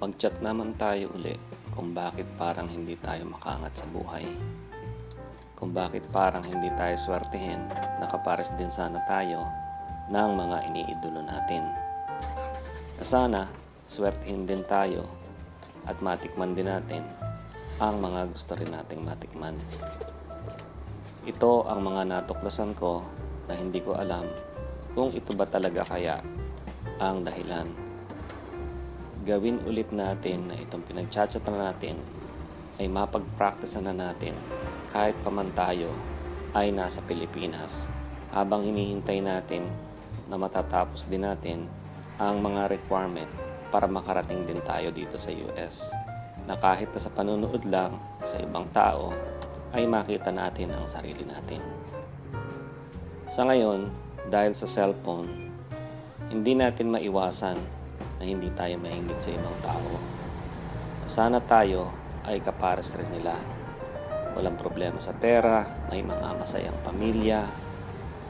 Mag-chat naman tayo uli kung bakit parang hindi tayo makaangat sa buhay. Kung bakit parang hindi tayo swertihin, nakapares din sana tayo ng mga iniidolo natin. Na sana, swertihin din tayo at matikman din natin ang mga gusto rin nating matikman. Ito ang mga natuklasan ko na hindi ko alam kung ito ba talaga kaya ang dahilan. Gawin ulit natin na itong pinagchat-chatan natin ay mapag-practice na natin kahit pa man tayo ay nasa Pilipinas habang hinihintay natin na matatapos din natin ang mga requirement para makarating din tayo dito sa US na kahit na sa panunood lang sa ibang tao ay makita natin ang sarili natin. Sa ngayon, dahil sa cellphone, hindi natin maiwasan na hindi tayo maingit sa ibang tao. Sana tayo ay kapares rin nila. Walang problema sa pera, may mga masayang pamilya,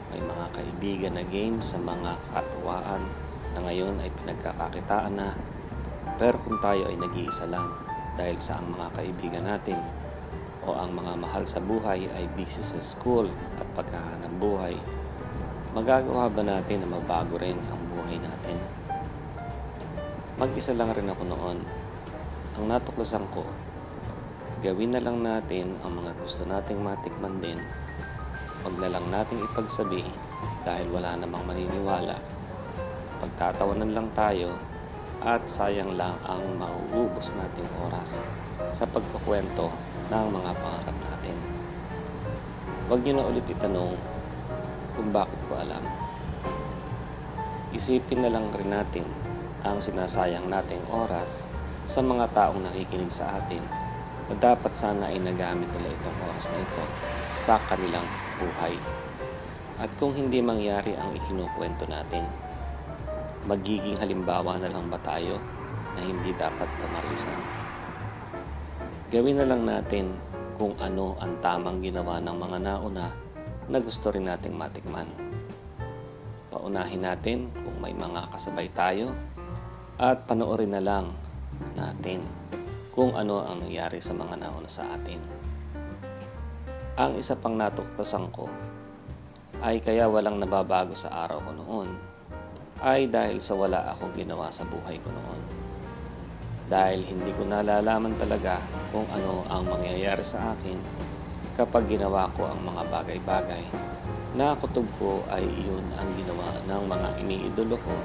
may mga kaibigan na games sa mga katuwaan na ngayon ay pinagkakakitaan na. Pero kung tayo ay nag-iisa lang dahil sa ang mga kaibigan natin o ang mga mahal sa buhay ay busy sa school at paghahanap buhay, magagawa ba natin na mabago rin ang buhay natin? Mag-isa lang rin ako noon. Ang natuklasan ko, gawin na lang natin ang mga gusto nating matikman din. Huwag na lang nating ipagsabi dahil wala namang maniniwala. Pagtatawanan lang tayo at sayang lang ang mauubos nating oras sa pagkukwento ng mga pangarap natin. Huwag niyo na ulit itanong kung bakit ko alam. Isipin na lang rin natin ang sinasayang nating oras sa mga taong nakikinig sa atin na dapat sana ay nagamit nila itong oras na ito sa kanilang buhay. At kung hindi mangyari ang ikinukwento natin, magiging halimbawa na lang ba tayo na hindi dapat pamarisan? Gawin na lang natin kung ano ang tamang ginawa ng mga nauna na gusto rin nating matikman. Paunahin natin kung may mga kasabay tayo at panoorin na lang natin kung ano ang nangyari sa mga nauna sa atin. Ang isa pang natuklasan ko ay kaya walang nababago sa araw ko noon ay dahil sa wala akong ginawa sa buhay ko noon. Dahil hindi ko nalalaman talaga kung ano ang mangyayari sa akin kapag ginawa ko ang mga bagay-bagay na kutob ko ay iyon ang ginawa ng mga iniidolo ko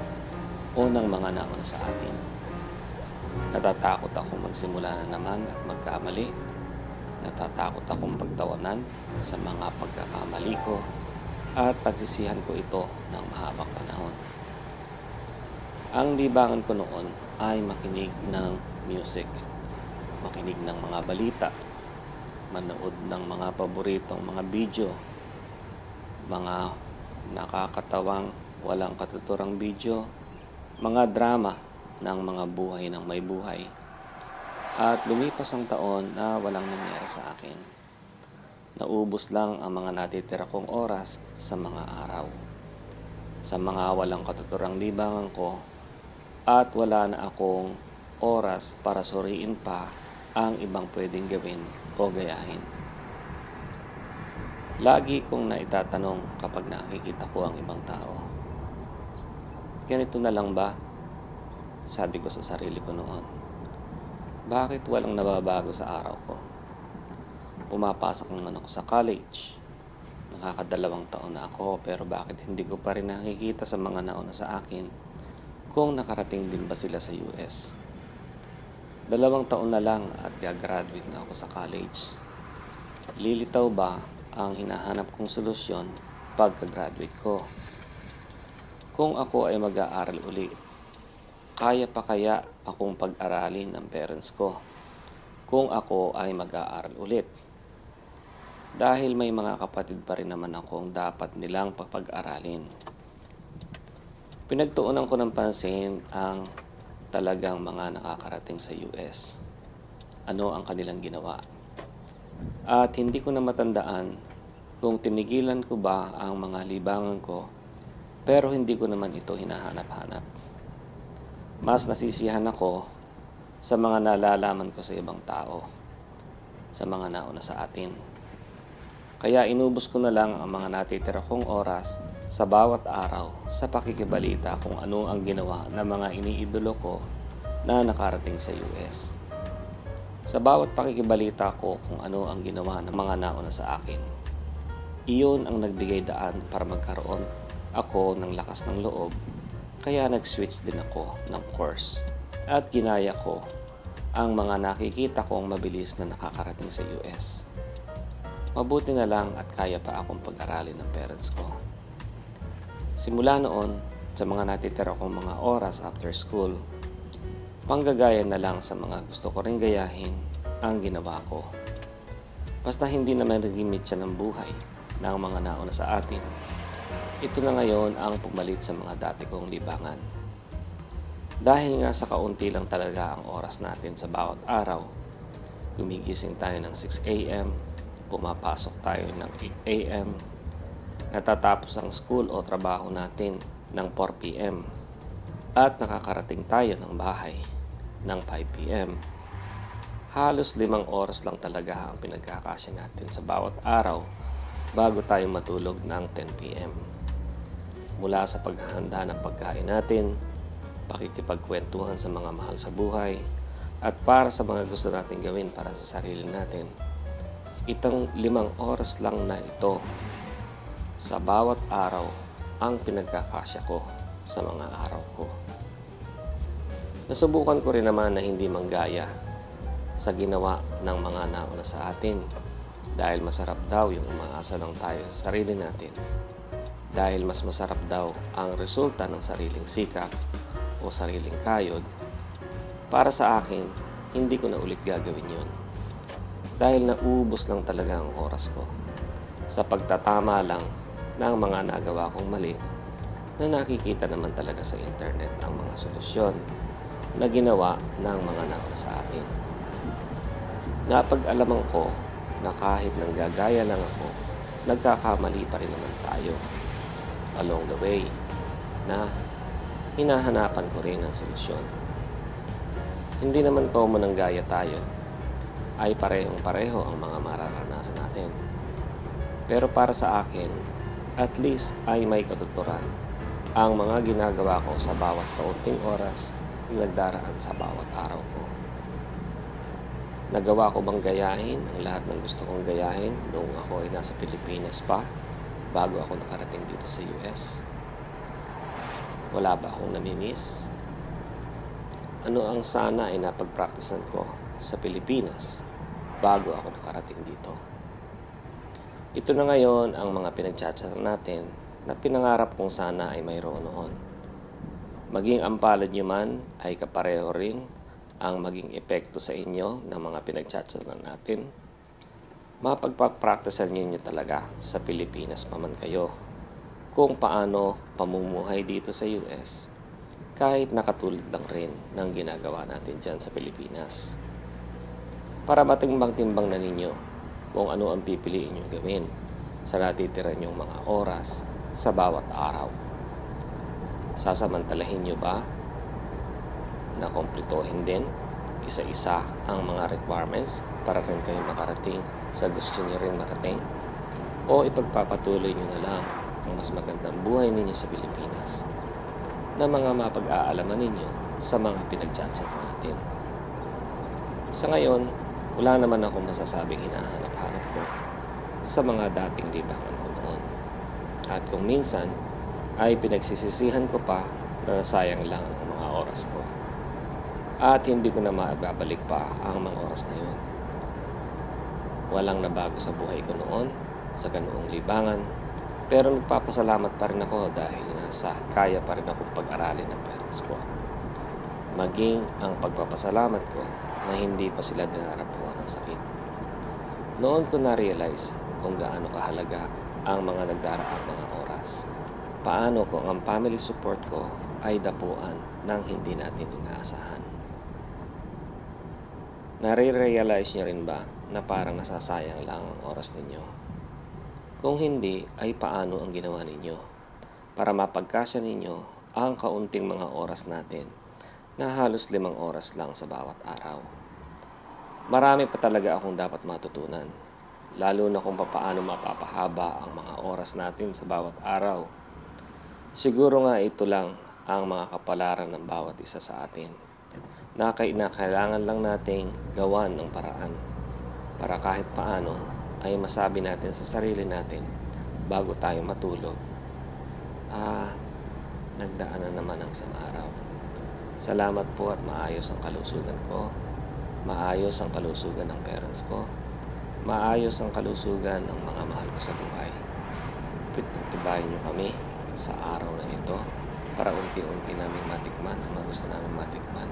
o ng mga nauna sa atin. Natatakot akong magsimula na naman at magkamali. Natatakot akong pagtawanan sa mga pagkakamali ko at pagsisihan ko ito ng mahabang panahon. Ang libangan ko noon ay makinig ng music, makinig ng mga balita, manood ng mga paboritong mga video, mga nakakatawang walang katuturang video, mga drama ng mga buhay ng may buhay. At lumipas ang taon na walang nangyari sa akin. Naubos lang ang mga natitira kong oras sa mga araw. Sa mga walang katuturang libangan ko at wala na akong oras para suriin pa ang ibang pwedeng gawin o gayahin. Lagi kong naitatanong kapag nakikita ko ang ibang tao. Ganito na lang ba? Sabi ko sa sarili ko noon. Bakit walang nababago sa araw ko? Pumapasok naman ako sa college. Nakakadalawang taon na ako pero bakit hindi ko pa rin nakikita sa mga nauna sa akin kung nakarating din ba sila sa US? 2 taon na lang at gagraduate na ako sa college. Lilitaw ba ang hinahanap kong solusyon pagka-graduate ko? Kung ako ay mag-aaral uli, kaya pa kaya akong pag-aralin ng parents ko kung ako ay mag-aaral ulit? Dahil may mga kapatid pa rin naman akong dapat nilang papag-aralin. Pinagtuunan ko ng pansin ang talagang mga nakakarating sa US. Ano ang kanilang ginawa? At hindi ko na matandaan kung tinigilan ko ba ang mga libangan ko pero hindi ko naman ito hinahanap-hanap. Mas nasisiyahan ako sa mga nalalaman ko sa ibang tao, sa mga nauna sa atin. Kaya inubos ko na lang ang mga natitira kong oras sa bawat araw sa pakikibalita kung ano ang ginawa ng mga iniidolo ko na nakarating sa US. Sa bawat pakikibalita ko kung ano ang ginawa ng mga nauna sa akin. Iyon ang nagbigay daan para magkaroon ako ng lakas ng loob, kaya nag-switch din ako ng course at ginaya ko ang mga nakikita kong mabilis na nakakarating sa US. Mabuti na lang at kaya pa akong pag-aralin ng parents ko. Simula noon, sa mga natitira kong mga oras after school, panggagaya na lang sa mga gusto ko ring gayahin ang ginawa ko. Basta hindi naman naging mitya ng buhay ng mga nauna sa atin. Ito na ngayon ang pumalit sa mga dati kong libangan. Dahil nga sa kaunti lang talaga ang oras natin sa bawat araw, gumigising tayo ng 6 a.m., pumapasok tayo ng 8 a.m., natatapos ang school o trabaho natin ng 4 p.m., at nakakarating tayo ng bahay ng 5 p.m. Halos 5 oras lang talaga ang pinagkakasya natin sa bawat araw bago tayo matulog ng 10 p.m. Mula sa paghahanda ng pagkain natin, pakikipagkwentuhan sa mga mahal sa buhay, at para sa mga gusto natin gawin para sa sarili natin. Itong 5 oras lang na ito sa bawat araw ang pinagkakasya ko sa mga araw ko. Nasubukan ko rin naman na hindi manggaya sa ginawa ng mga nauna sa atin dahil masarap daw yung umaasa lang tayo sa sarili natin. Dahil mas masarap daw ang resulta ng sariling sikap o sariling kayod. Para sa akin, hindi ko na ulit gagawin yun. Dahil nauubos lang talaga ang oras ko sa pagtatama lang ng mga nagawa kong mali na nakikita naman talaga sa internet ang mga solusyon na ginawa ng mga nauna sa atin. Napag-alaman ko na kahit nanggagaya lang ako, nagkakamali pa rin naman tayo along the way na hinahanapan ko rin ang solusyon. Hindi naman common ang gaya tayo, ay parehong-pareho ang mga mararanasan natin. Pero para sa akin, at least ay may katuturan ang mga ginagawa ko sa bawat kaunting oras na nagdaraan sa bawat araw ko. Nagawa ko bang gayahin ang lahat ng gusto kong gayahin noong ako ay nasa Pilipinas pa bago ako nakarating dito sa US? Wala ba akong namimiss? Ano ang sana ay napag-practicean ko sa Pilipinas bago ako nakarating dito? Ito na ngayon ang mga pinagtsatsahan natin na pinangarap kong sana ay mayroon noon. Maging ang palad nyo man ay kapareho rin ang maging epekto sa inyo ng mga pinagtsatsahan natin. Mapagpapracticean nyo talaga sa Pilipinas pa man kayo kung paano pamumuhay dito sa US kahit nakatulad lang rin ng ginagawa natin dyan sa Pilipinas. Para matimbang-timbang na ninyo kung ano ang pipiliin nyo gawin sa natitira nyong mga oras sa bawat araw. Sasamantalahin nyo ba na kumplituhin din isa-isa ang mga requirements para rin kayo makarating sa gusto nyo rin marating? O ipagpapatuloy nyo na lang ang mas magandang buhay ninyo sa Pilipinas na mga mapag-aalaman ninyo sa mga pinagtsatsak natin? Sa ngayon, wala naman akong masasabing hinahanap-hanap ko sa mga dating libangan ko noon. At kung minsan, ay pinagsisisihan ko pa na nasayang lang ang mga oras ko. At hindi ko na maibabalik pa ang mga oras na yun. Walang nabago sa buhay ko noon, sa ganoong libangan, pero nagpapasalamat pa rin ako dahil nasa kaya pa rin akong pag-aralin ng parents ko. Maging ang pagpapasalamat ko na hindi pa sila dinarapuan ng sakit. Noon ko na-realize kung gaano kahalaga ang mga nagdaraang mga oras. Paano kung ang family support ko ay dapuan ng hindi natin inaasahan? Nare-realize niyo rin ba na parang nasasayang lang ang oras ninyo? Kung hindi, ay paano ang ginawa ninyo para mapagkasya ninyo ang kaunting mga oras natin na halos 5 oras lang sa bawat araw. Marami pa talaga akong dapat matutunan, lalo na kung paano mapapahaba ang mga oras natin sa bawat araw. Siguro nga ito lang ang mga kapalaran ng bawat isa sa atin, na kailangan lang nating gawan ng paraan para kahit paano ay masabi natin sa sarili natin bago tayo matulog, nagdaan na naman ang isang araw. Salamat po at maayos ang kalusugan ko, maayos ang kalusugan ng parents ko, maayos ang kalusugan ng mga mahal ko sa buhay. Pagtibayin niyo kami sa araw na ito para unti-unti namin matikman ang mga gusto namin matikman.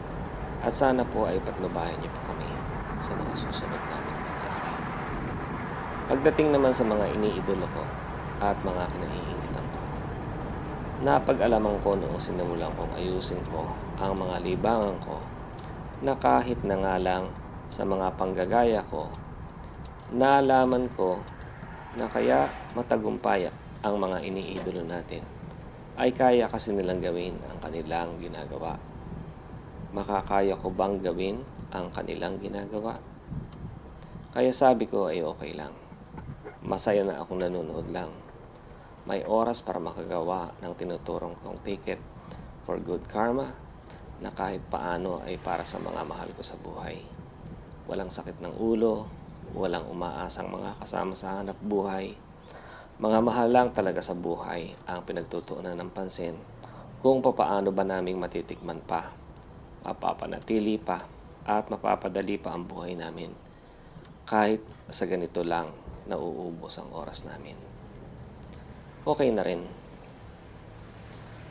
At sana po ay patnubayan niyo pa kami sa mga susunod namin mga araw. Pagdating naman sa mga iniidolo ko at mga kinaiingitan ko, napag-alaman ko noong sinimulan kong ayusin ko ang mga libangan ko na kahit na nga lang sa mga panggagaya ko, nalaman ko na kaya matagumpay ang mga iniidolo natin ay kaya kasi nilang gawin ang kanilang ginagawa. Makakaya ko bang gawin ang kanilang ginagawa? Kaya sabi ko ay okay lang. Masaya na akong nanonood lang. May oras para makagawa ng tinuturong kong ticket for good karma na kahit paano ay para sa mga mahal ko sa buhay. Walang sakit ng ulo, walang umaasang mga kasama sa hanap buhay. Mga mahal lang talaga sa buhay ang pinagtutuunan ng pansin kung papaano ba naming matitikman pa, mapapanatili pa, at mapapadali pa ang buhay namin. Kahit sa ganito lang nauubos ang oras namin. Okay na rin.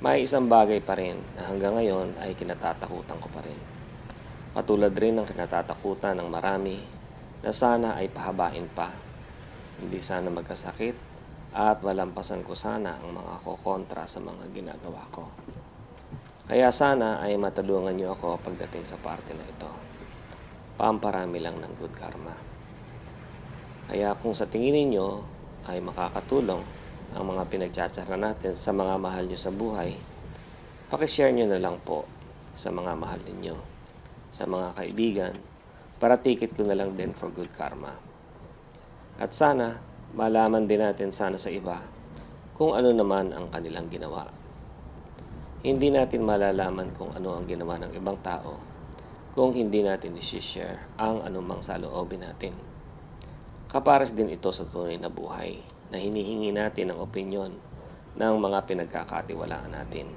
May isang bagay pa rin na hanggang ngayon ay kinatatakutan ko pa rin. Katulad rin ng kinatatakutan ng marami na sana ay pahabain pa. Hindi sana magkasakit at malampasan ko sana ang mga kokontra sa mga ginagawa ko. Kaya sana ay matulungan niyo ako pagdating sa parte na ito. Pamparami lang ng good karma. Kaya kung sa tingin niyo ay makakatulong ang mga pinagtsatsara natin sa mga mahal niyo sa buhay, pakishare niyo na lang po sa mga mahal ninyo, sa mga kaibigan, para ticket ko na lang din for good karma. At sana, malaman din natin sana sa iba kung ano naman ang kanilang ginawa. Hindi natin malalaman kung ano ang ginawa ng ibang tao kung hindi natin i-share ang anumang saloobin natin. Kapares din ito sa tunay na buhay na hinihingi natin ang opinyon ng mga pinagkakatiwalaan natin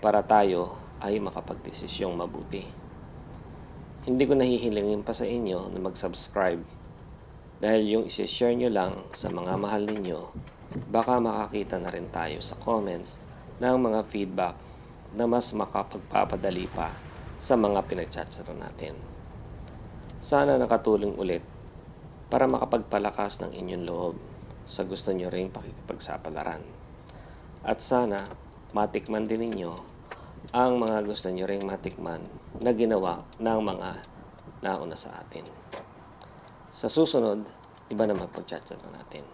para tayo ay makapagdesisyong mabuti. Hindi ko nahihilingin pa sa inyo na mag-subscribe dahil yung isi-share nyo lang sa mga mahal ninyo, baka makakita na rin tayo sa comments ng mga feedback na mas makapagpapadali pa sa mga pinagtsatsara natin. Sana nakatulong ulit para makapagpalakas ng inyong loob sa gusto nyo ring pakikipagsapalaran. At sana matikman din ninyo ang mga gusto nyo ring matikman na ginawa ng mga nauna sa atin. Sa susunod, iba naman pagtsatsara natin.